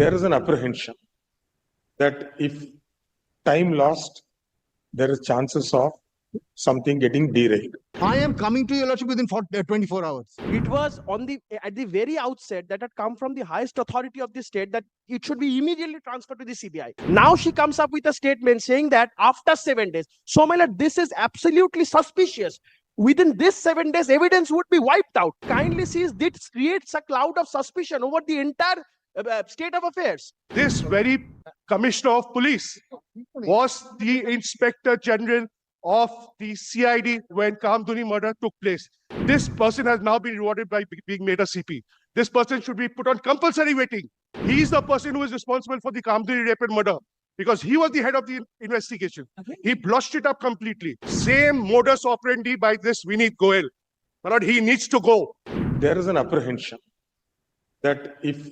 there is an apprehension that if time lost, there is chances of something getting derailed. I am coming to your lordship within 24 hours. It was at the very outset that had come from the highest authority of the state that it should be immediately transferred to the CBI. Now she comes up with a statement saying that after 7 days. So, my lord, this is absolutely suspicious. Within this 7 days, evidence would be wiped out. Kindly sees this creates a cloud of suspicion over the entire state of affairs. This very commissioner of police was the inspector general of the CID when Kamduni murder took place. This person has now been rewarded by being made a CP. This person should be put on compulsory waiting. He is the person who is responsible for the Kamduni rape and murder because he was the head of the investigation. He blushed it up completely. Same modus operandi by this Vineet Goyal. But he needs to go. There is an apprehension that if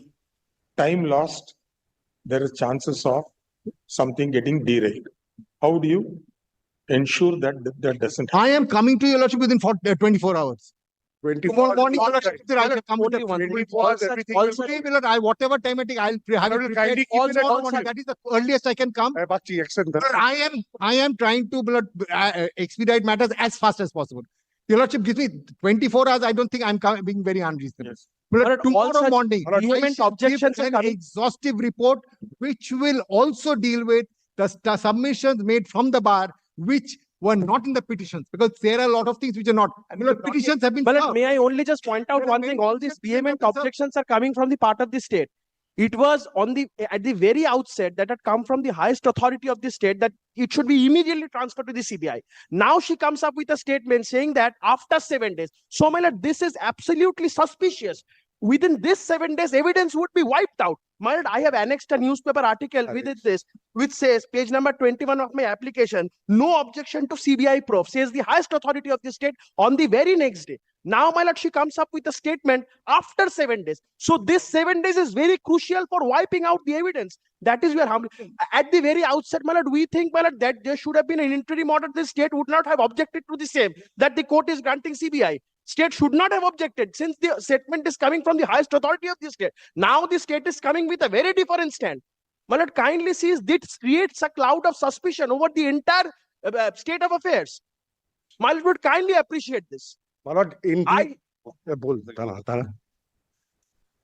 time lost, there is chances of something getting derailed. How do you ensure that that doesn't happen? I am coming to your lordship within 24 hours. 24 Tomorrow morning, your lordship, Right. I will come with Only one. 24 hours, everything all will such- Today, my lord, whatever time I take, I'll have will it kindly prepared. keep it at Tomorrow one morning, that is the earliest I can come. Bachi, excellent. Sir, I am trying to, my lord, expedite matters as fast as possible. Your lordship gives me 24 hours. I don't think I'm being very unreasonable. Yes. My lord, My lord, all tomorrow such morning, I vehement shall give objections are an coming. exhaustive report, which will also deal with the submissions made from the bar, which were not in the petitions, because there are a lot of things which are not. My lord, petitions have been But served. may I only just point out There are one many thing? All these objections that vehement have been served. objections are coming from the part of the state. It was at the very outset that had come from the highest authority of the state that it should be immediately transferred to the CBI. Now she comes up with a statement saying that after 7 days. So, my lord, this is absolutely suspicious. Within this 7 days, evidence would be wiped out. My lord, I have annexed a newspaper article within this, which says, page number 21 of my application, no objection to CBI probe, says the highest authority of the state on the very next day. Now, my lord, she comes up with a statement after 7 days. So this 7 days is very crucial for wiping out the evidence. That is where at the very outset, my lord, we think, my lord, that there should have been an interim order. The state would not have objected to the same, that the court is granting CBI. State should not have objected since the statement is coming from the highest authority of the state. Now the state is coming with a very different stand. My lord, kindly sees this creates a cloud of suspicion over the entire state of affairs. My lord would kindly appreciate this. My lord, in I Bol, Tana.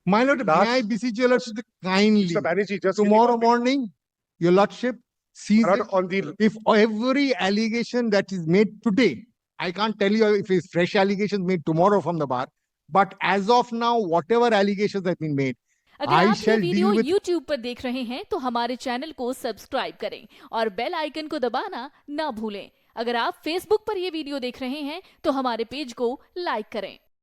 My lord, may I beseech your lordship to kindly, Mr. Banerjee, just tomorrow morning, your lordship sees My it. lord, on the If every allegation that is made today, I can't tell you if it's fresh allegations made tomorrow from the bar, but as of now, whatever allegations have been made, अगर I आप ये shall video deal with- YouTube पर देख रहे हैं तो हमारे channel को सब्सक्राइब करें और बेल आइकन को दबाना ना भूलें। अगर आप Facebook पर ये वीडियो देख रहे हैं तो हमारे पेज को लाइक करें।